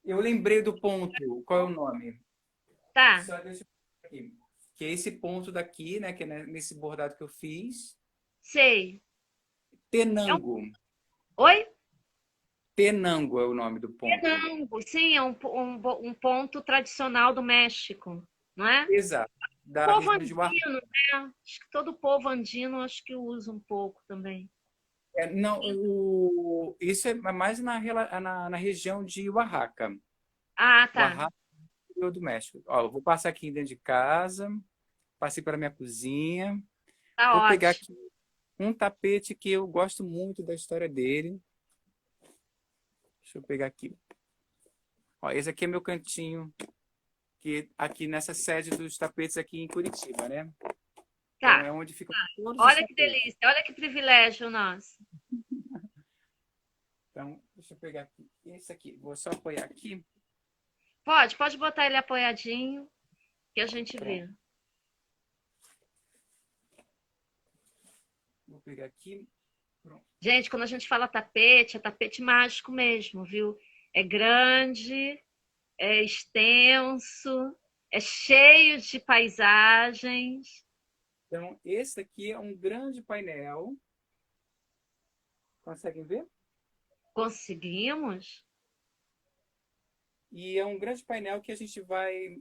Eu lembrei do ponto. Qual é o nome? Tá, Só deixa eu ver aqui. Que é esse ponto daqui, né? Que é nesse bordado que eu fiz. sei. É um... Tenango. Oi? Tenango é o nome do ponto. Penango. Sim, é um ponto tradicional do México, não é? Exato. O Da povo região de Oaxaca. andino, né? Acho que todo povo andino acho que usa um pouco também. Não, isso é mais na região de Oaxaca. Ah, tá. Oaxaca e Rio do México. Ó, eu vou passar aqui dentro de casa. Passei para minha cozinha. Tá Vou pegar ótimo. aqui um tapete que eu gosto muito da história dele. Deixa eu pegar aqui. Ó, esse aqui é meu cantinho, que aqui nessa sede dos tapetes aqui em Curitiba, né? Então Tá. é onde ficam todos os Olha que tapetes. delícia, olha que privilégio nosso. Então, deixa eu pegar aqui. Esse aqui, vou só apoiar aqui. Pode botar ele apoiadinho que a gente Pronto. vê. Vou pegar aqui. Pronto. Gente, quando a gente fala tapete, é tapete mágico mesmo, viu? É grande, é extenso, é cheio de paisagens. Então, esse aqui é um grande painel. Conseguem ver? Conseguimos? E é um grande painel que a gente vai.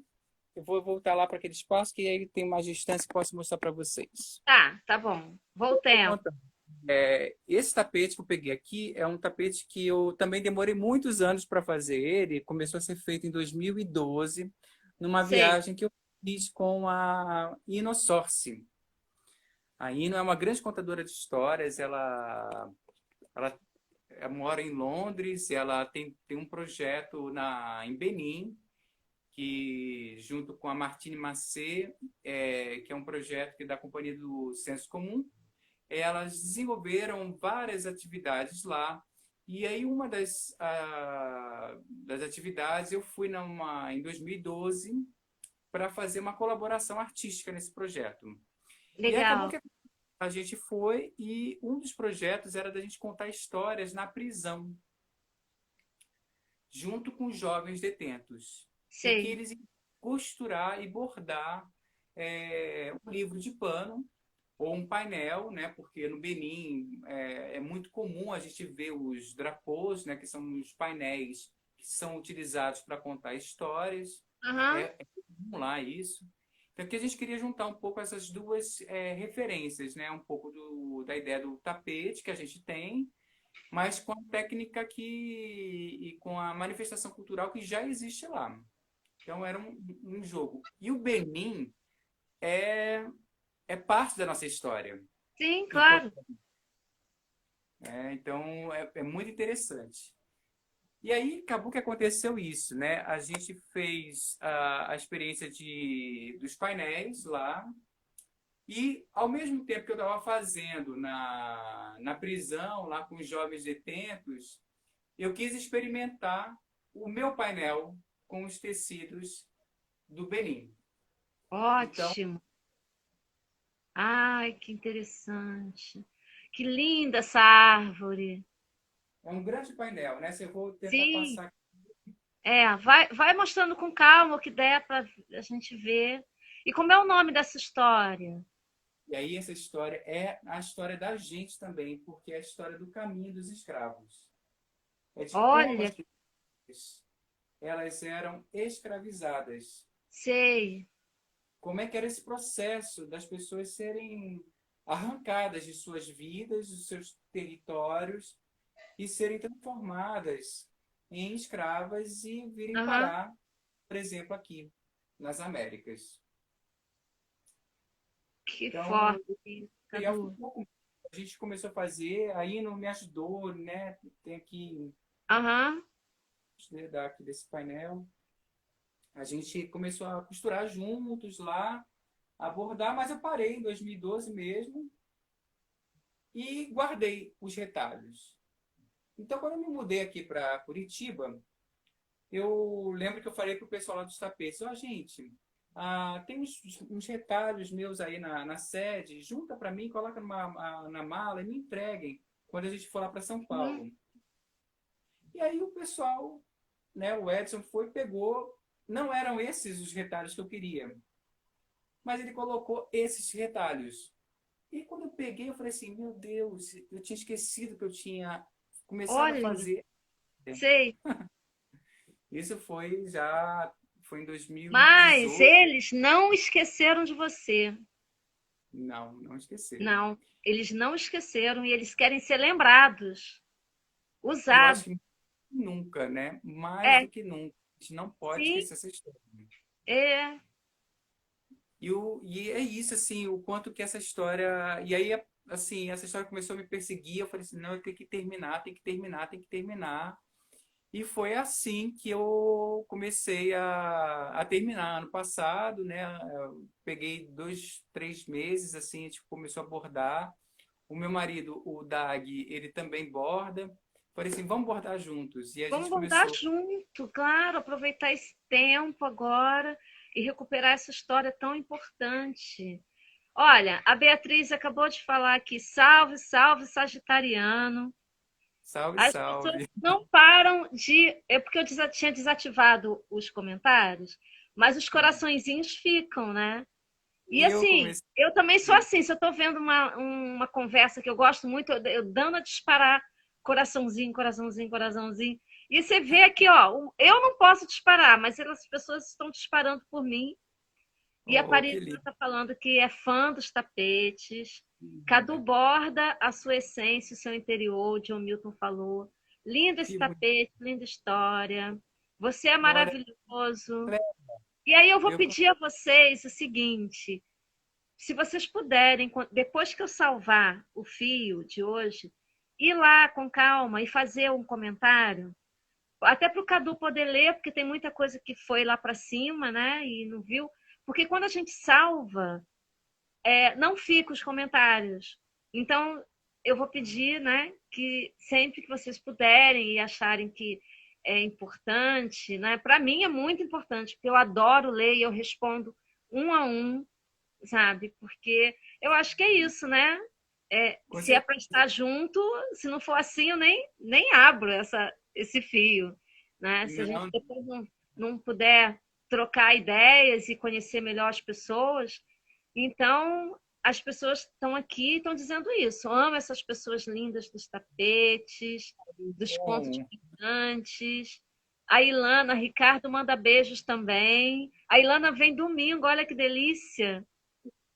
Eu vou voltar lá para aquele espaço que aí tem mais distância que posso mostrar para vocês. Tá bom. Voltemos. Esse tapete que eu peguei aqui é um tapete que eu também demorei muitos anos para fazer ele. Começou a ser feito em 2012, numa Sei. viagem que eu fiz com a Ino Sorci. A Ino é uma grande contadora de histórias. Ela mora em Londres. Ela tem um projeto em Benin, que junto com a Martine Massé, que é um projeto da Companhia do Senso Comum, elas desenvolveram várias atividades lá. E aí uma das atividades eu fui em 2012 para fazer uma colaboração artística nesse projeto. E aí acabou Legal. que a gente foi e um dos projetos era da gente contar histórias na prisão, junto com os jovens detentos. E que Sei. eles iam costurar e bordar um livro de pano ou um painel, né? Porque no Benin é muito comum a gente ver os drapôs, né? Que são os painéis que são utilizados para contar histórias. Aham. É comum lá isso. Então, aqui a gente queria juntar um pouco essas duas referências, né? Um pouco da ideia do tapete que a gente tem, mas com a técnica e com a manifestação cultural que já existe lá. Então, era um jogo. E o Benin é, é parte da nossa história. Sim, Enquanto, claro. então, é muito interessante. E aí, acabou que aconteceu isso, né? A gente fez a experiência dos painéis lá. E, ao mesmo tempo que eu estava fazendo na prisão, lá com os jovens detentos, eu quis experimentar o meu painel com os tecidos do Benin. Então, Ótimo. Ai, que interessante. Que linda essa árvore. é um grande painel, né? Se eu vou tentar Sim, passar. vai mostrando com calma o que der para a gente ver. E como é o nome dessa história? E aí, essa história é a história da gente também, porque é a história do caminho dos escravos. É de como as Olha, pessoas elas eram escravizadas. sei. Como é que era esse processo das pessoas serem arrancadas de suas vidas, dos seus territórios e serem transformadas em escravas e virem Aham, parar, por exemplo, aqui nas Américas. que Então, o forte, material foi Cadu. um pouco a gente começou a fazer, aí não me ajudou, né? Tem aqui, Aham, dar aqui desse painel. A gente começou a costurar juntos lá, a bordar, mas eu parei em 2012 mesmo e guardei os retalhos. Então, quando eu me mudei aqui para Curitiba, eu lembro que eu falei para o pessoal lá dos tapetes, ó, gente, tem uns retalhos meus aí na sede, junta para mim, coloca na mala e me entreguem quando a gente for lá para São uhum. Paulo. E aí o pessoal, né, o Edson foi e pegou, não eram esses os retalhos que eu queria, mas ele colocou esses retalhos. E quando eu peguei, eu falei assim, meu Deus, eu tinha esquecido que eu tinha começado a Olha, fazer. sei. Isso foi em Mas 2018. eles não esqueceram de você. Não, não esqueceram. Não, eles não esqueceram e eles querem ser lembrados, Eu usados. acho que nunca, né? Mais É, do que nunca. A gente não pode sim, esquecer essa história. é. E é isso, assim, o quanto que essa história. E aí, assim, essa história começou a me perseguir. Eu falei assim: não, eu tenho que terminar, tem que terminar, tem que terminar. E foi assim que eu comecei a terminar ano passado, né? Eu peguei 2, 3 meses, assim, a gente começou a bordar. O meu marido, o Dag, ele também borda. Falei assim, vamos bordar juntos. E a Vamos gente bordar começou. junto, claro, aproveitar esse tempo agora e recuperar essa história tão importante. Olha, a Beatriz acabou de falar aqui, salve, salve, Sagitariano. Salve, As pessoas salve. não param de. É porque eu tinha desativado os comentários, mas os coraçõezinhos ficam, né? E E eu assim, comecei. eu também sou assim, se eu estou vendo uma conversa que eu gosto muito, eu dando a disparar coraçãozinho, coraçãozinho, coraçãozinho. E você vê aqui, ó, eu não posso disparar, mas as pessoas estão disparando por mim. E a Oh, que Paris lindo. está falando que é fã dos tapetes. Cadu borda a sua essência, o seu interior, o John Milton falou. Lindo esse Que bonito. tapete, linda história. Você é Olha, maravilhoso. E aí eu vou eu, pedir a vocês o seguinte: se vocês puderem, depois que eu salvar o fio de hoje, ir lá com calma e fazer um comentário, até para o Cadu poder ler, porque tem muita coisa que foi lá para cima, né? E não viu. Porque quando a gente salva, não fica os comentários. Então, eu vou pedir, né, que sempre que vocês puderem e acharem que é importante, né? Para mim é muito importante, porque eu adoro ler e eu respondo um a um, sabe? Porque eu acho que é isso, né? com Se é para estar certeza. junto, se não for assim, eu nem abro esse fio, né? Se a gente Não, depois não puder trocar ideias e conhecer melhor as pessoas, então as pessoas estão aqui e estão dizendo isso. Eu amo essas pessoas lindas dos tapetes, dos pontos bom. picantes. A Ilana, Ricardo manda beijos também. A Ilana vem domingo, olha que delícia.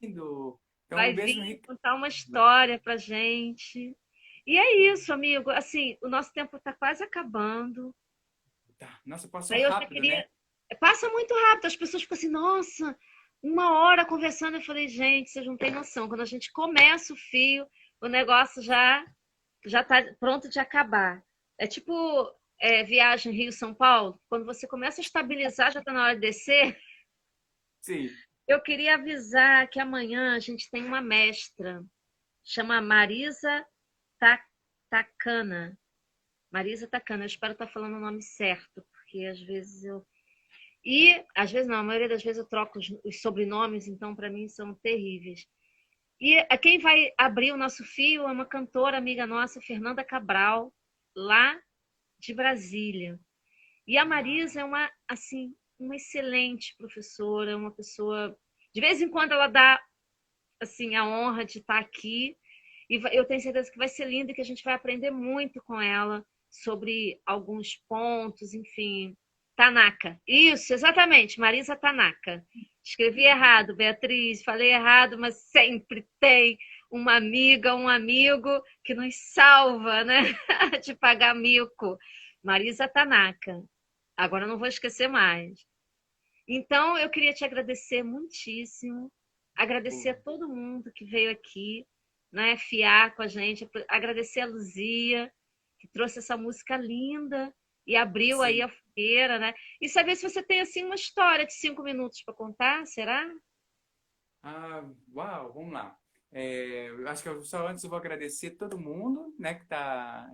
Lindo. Então, Vai um beijo no vir Ricardo. contar uma história pra gente. E é isso, amigo. Assim, o nosso tempo está quase acabando. Tá. Nossa, passou Aí eu já rápido, né? queria. Passa muito rápido. As pessoas ficam assim, nossa, uma hora conversando. Eu falei, gente, vocês não têm noção. Quando a gente começa o fio, o negócio já está pronto de acabar. É tipo viagem Rio-São Paulo. Quando você começa a estabilizar, já está na hora de descer. Sim. Eu queria avisar que amanhã a gente tem uma mestra, chama Marisa Takana. Marisa Takana, eu espero estar falando o nome certo, porque às vezes eu. E, às vezes não, a maioria das vezes eu troco os sobrenomes, então para mim são terríveis. E quem vai abrir o nosso fio é uma cantora amiga nossa, Fernanda Cabral, lá de Brasília. E a Marisa é uma, assim, uma excelente professora, uma pessoa. De vez em quando ela dá assim a honra de estar aqui e eu tenho certeza que vai ser lindo e que a gente vai aprender muito com ela sobre alguns pontos, enfim. Tanaka. Isso, exatamente, Marisa Tanaka. Escrevi errado, Beatriz, falei errado, mas sempre tem uma amiga, um amigo que nos salva, né? De pagar mico. Marisa Tanaka. Agora eu não vou esquecer mais. Então, eu queria te agradecer muitíssimo, agradecer a todo mundo que veio aqui, né, fiar com a gente, agradecer a Luzia, que trouxe essa música linda e abriu aí Sim. a fogueira, né? E saber se você tem assim uma história de 5 minutos para contar, será? Ah, uau, vamos lá. Eu acho que só antes eu vou agradecer todo mundo, né,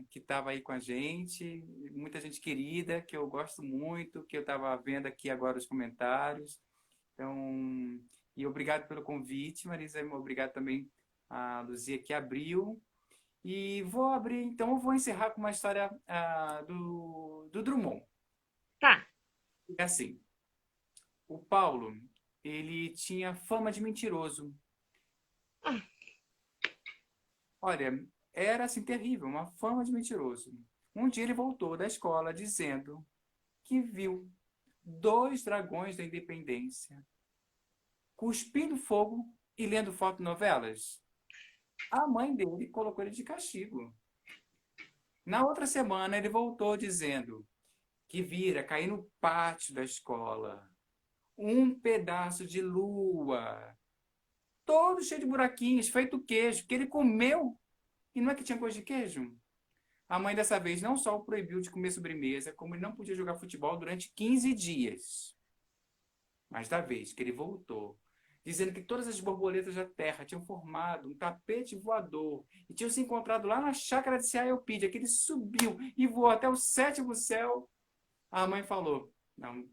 que estava aí com a gente, muita gente querida, que eu gosto muito, que eu estava vendo aqui agora os comentários. Então, e obrigado pelo convite, Marisa, obrigado também a Luzia que abriu. E vou abrir, então eu vou encerrar com uma história do Drummond. Tá. É assim, o Paulo, ele tinha fama de mentiroso. Ah, Olha, era assim terrível, uma fama de mentiroso. Um dia ele voltou da escola dizendo que viu dois dragões da independência cuspindo fogo e lendo fotonovelas. A mãe dele colocou ele de castigo. Na outra semana ele voltou dizendo que vira cair no pátio da escola um pedaço de lua, todo cheio de buraquinhos, feito queijo, que ele comeu e não é que tinha gosto de queijo. A mãe dessa vez não só o proibiu de comer sobremesa, como ele não podia jogar futebol durante 15 dias. Mas da vez que ele voltou, dizendo que todas as borboletas da terra tinham formado um tapete voador e tinham se encontrado lá na chácara de Ciaiopedia, que ele subiu e voou até o sétimo céu, a mãe falou, não,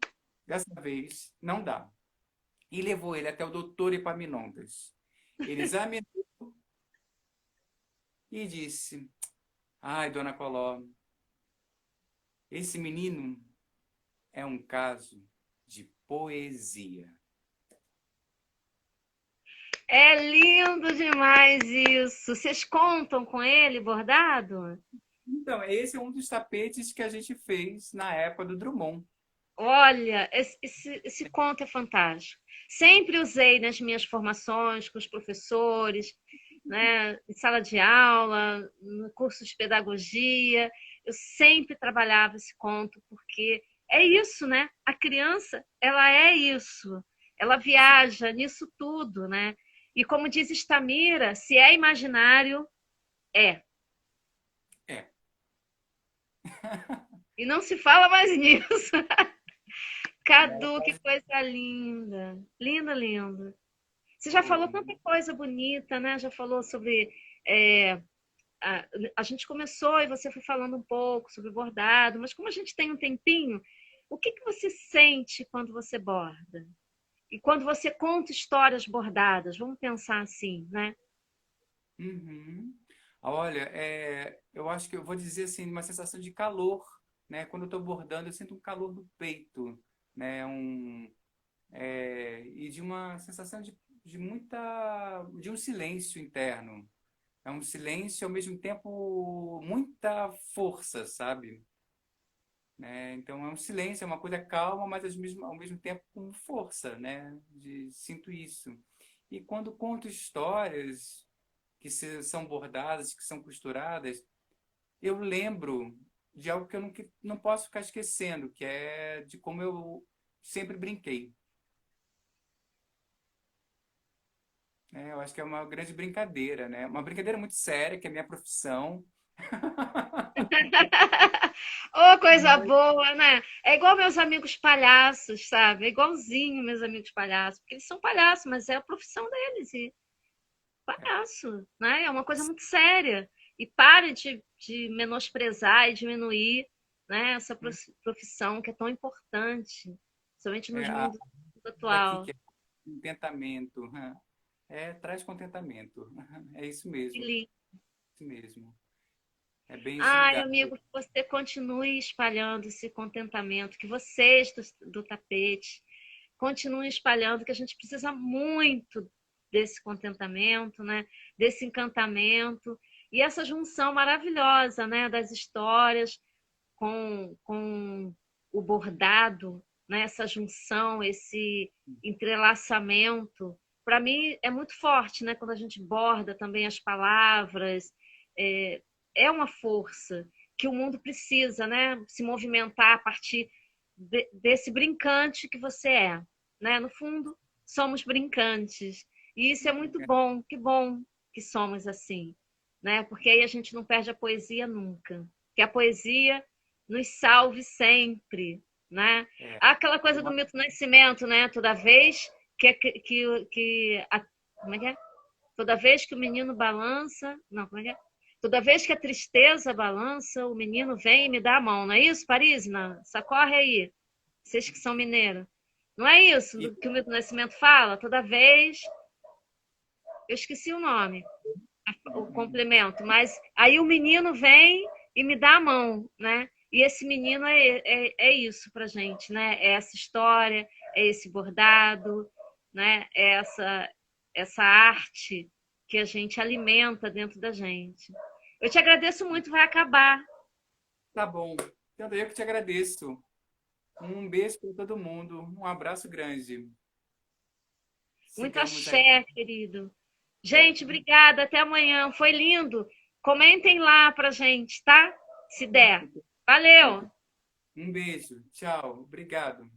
dessa vez não dá. E levou ele até o doutor Epaminondas. Ele examinou e disse, ai, dona Coló, esse menino é um caso de poesia. é lindo demais isso. Vocês contam com ele bordado? Então, esse é um dos tapetes que a gente fez na época do Drummond. Olha, esse conto é fantástico. Sempre usei nas minhas formações com os professores, né, em sala de aula, no curso de pedagogia. Eu sempre trabalhava esse conto, porque é isso, né? A criança, ela é isso. Ela Sim, viaja nisso tudo, né? E como diz Stamira, se é imaginário, é. é. E não se fala mais nisso. Né? Cadu, que coisa linda. Linda, linda. Você já falou tanta coisa bonita, né? Já falou sobre. é, a, a gente começou e você foi falando um pouco sobre bordado, mas como a gente tem um tempinho, o que você sente quando você borda? E quando você conta histórias bordadas? Vamos pensar assim, né? Uhum. Olha, eu acho que eu vou dizer assim, uma sensação de calor, né? Quando eu estou bordando, eu sinto um calor no peito, né? E de uma sensação de um silêncio interno. É um silêncio, ao mesmo tempo, muita força, sabe? Né? Então, é um silêncio, é uma coisa calma, mas ao mesmo tempo com força, né? Sinto isso. E quando conto histórias são bordadas, que são costuradas, eu lembro de algo que eu não posso ficar esquecendo, que é de como eu sempre brinquei. Eu acho que é uma grande brincadeira, né? Uma brincadeira muito séria, que é a minha profissão. Oh, coisa boa, né? É igual meus amigos palhaços, sabe? É igualzinho meus amigos palhaços, porque eles são palhaços, mas é a profissão deles. E palhaço, né? É uma coisa muito séria. E pare de menosprezar e diminuir, né, essa profissão que é tão importante, somente É, nos a, mundos daqui atual. que é contentamento. Traz contentamento. É isso Que mesmo, lindo. isso mesmo. É bem esse Ai, lugar. amigo, que você continue espalhando esse contentamento, que vocês do tapete continuem espalhando, que a gente precisa muito desse contentamento, né? Desse encantamento e essa junção maravilhosa, né? Das histórias com o bordado, né? Essa junção, esse entrelaçamento. Para mim é muito forte, né? Quando a gente borda também as palavras, é, é uma força que o mundo precisa, né? Se movimentar a partir desse brincante que você é, né? No fundo, somos brincantes. E isso é muito bom, que bom que somos assim, né? Porque aí a gente não perde a poesia nunca. Que a poesia nos salve sempre, né? É, Há aquela é coisa do uma, Milton Nascimento, né? Toda vez como é que é? Toda vez que o menino balança, não, como é que é? Toda vez que a tristeza balança, o menino vem e me dá a mão, não é isso, Parísina? Socorre aí, vocês que são mineiros. Não é isso e, do que o Milton Nascimento fala? Toda vez, eu esqueci o nome, o complemento, mas aí o menino vem e me dá a mão, né? E esse menino é isso pra gente, né? É essa história, é esse bordado, né? É essa arte que a gente alimenta dentro da gente. Eu te agradeço muito, vai acabar. tá bom. Então, eu que te agradeço. Um beijo para todo mundo. Um abraço grande. Muito Sigamos aí. axé, querido. Gente, obrigada, até amanhã. Foi lindo. Comentem lá pra gente, tá? Se der. Valeu! Um beijo. Tchau. Obrigado.